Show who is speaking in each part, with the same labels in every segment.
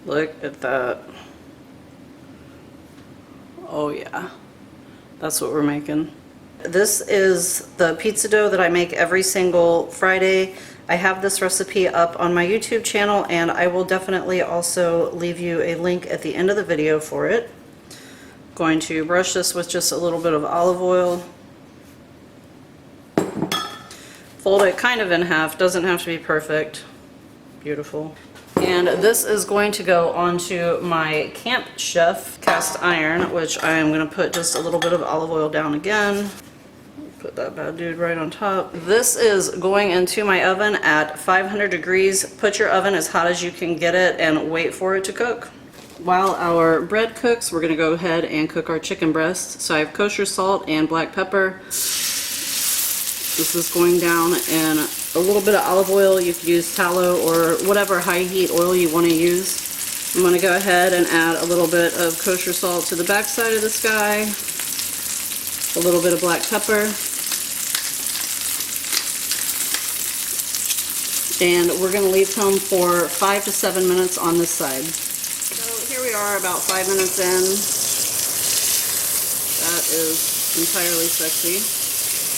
Speaker 1: Look at that. Oh yeah, that's what we're making. This is the pizza dough that I make every single Friday. I have this recipe up on my YouTube channel, and I will definitely also leave you a link at the end of the video for it. Going to brush this with just a little bit of olive oil. Fold it kind of in half, doesn't have to be perfect. Beautiful. And this is going to go onto my Camp Chef cast iron, which I am going to put just a little bit of olive oil down again. Put that bad dude right on top. This is going into my oven at 500 degrees. Put your oven as hot as you can get it and wait for it to cook. While our bread cooks, we're going to go ahead and cook our chicken breast. So I have kosher salt and black pepper. This is going down in a little bit of olive oil. You could use tallow or whatever high heat oil you want to use. I'm going to go ahead and add a little bit of kosher salt to the back side of this guy. A little bit of black pepper. And we're going to leave him for 5 to 7 minutes on this side. So here we are about 5 minutes in. That is entirely sexy.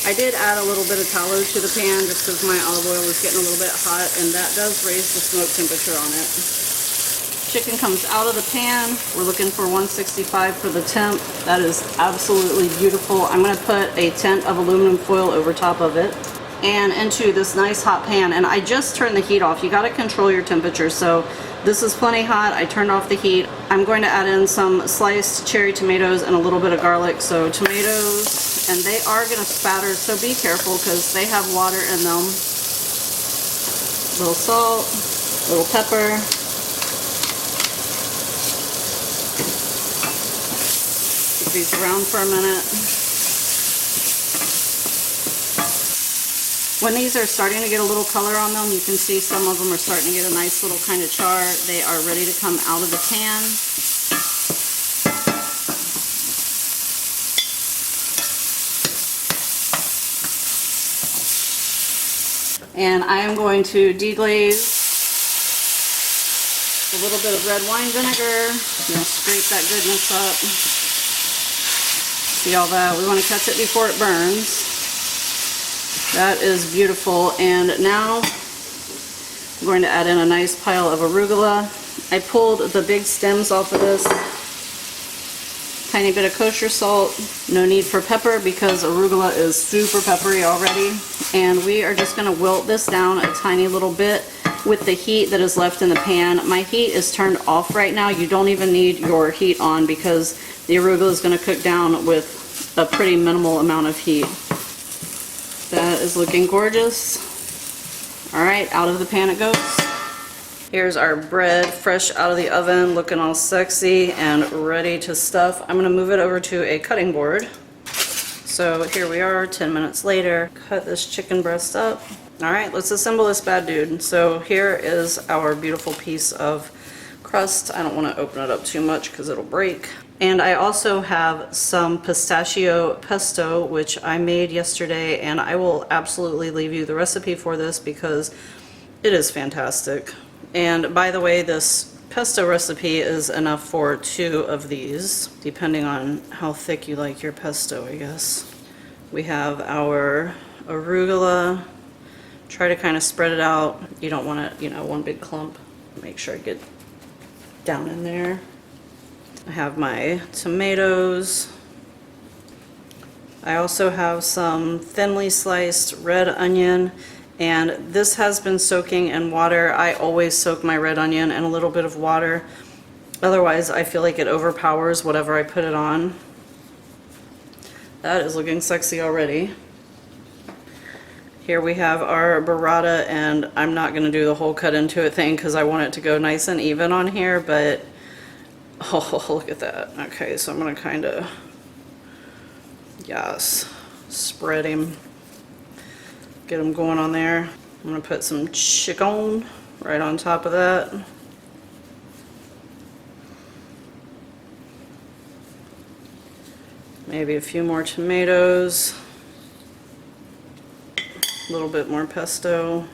Speaker 1: I did add a little bit of tallow to the pan just because my olive oil was getting a little bit hot, and that does raise the smoke temperature on it. Chicken comes out of the pan. We're looking for 165 for the temp. That is absolutely beautiful. I'm going to put a tent of aluminum foil over top of it and into this nice hot pan, and I just turned the heat off. You got to control your temperature, so this is plenty hot. I turned off the heat. I'm going to add in some sliced cherry tomatoes and a little bit of garlic. So tomatoes, and they are going to spatter, so be careful because they have water in them. A little salt, a little pepper. Keep these around for a minute. When these are starting to get a little color on them, you can see some of them are starting to get a nice little kind of char. They are ready to come out of the pan. And I am going to deglaze a little bit of red wine vinegar. Scrape that goodness up. See all that? We want to catch it before it burns. That is beautiful. And now I'm going to add in a nice pile of arugula. I pulled the big stems off of this. Tiny bit of kosher salt. No need for pepper because arugula is super peppery already. And we are just going to wilt this down a tiny little bit with the heat that is left in the pan. My heat is turned off right now. You don't even need your heat on because the arugula is going to cook down with a pretty minimal amount of heat. That is looking gorgeous. Alright, out of the pan it goes. Here's our bread, fresh out of the oven, looking all sexy and ready to stuff. I'm going to move it over to a cutting board. So here we are, 10 minutes later. Cut this chicken breast up. Alright, let's assemble this bad dude. So here is our beautiful piece of crust. I don't want to open it up too much because it'll break. And I also have some pistachio pesto, which I made yesterday, and I will absolutely leave you the recipe for this because it is fantastic. And by the way, this pesto recipe is enough for 2 of these, depending on how thick you like your pesto, I guess. We have our arugula. Try to kind of spread it out. You don't want it, one big clump. Make sure I get down in there. I have my tomatoes. I also have some thinly sliced red onion, and this has been soaking in water. I always soak my red onion in a little bit of water. Otherwise, I feel like it overpowers whatever I put it on. That is looking sexy already. Here we have our burrata, and I'm not going to do the whole cut into it thing because I want it to go nice and even on here, but oh, look at that. Okay, so I'm going to kind of, yes, spread him, get him going on there. I'm going to put some chicken right on top of that. Maybe a few more tomatoes, a little bit more pesto.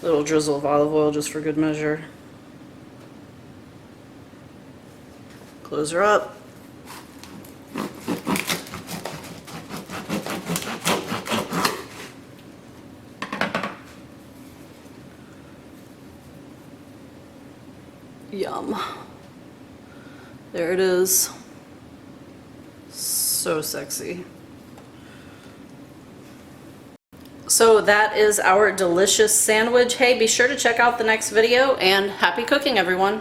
Speaker 1: Little drizzle of olive oil just for good measure. Close her up. Yum. There it is. So sexy. So that is our delicious sandwich. Hey, be sure to check out the next video, and happy cooking, everyone.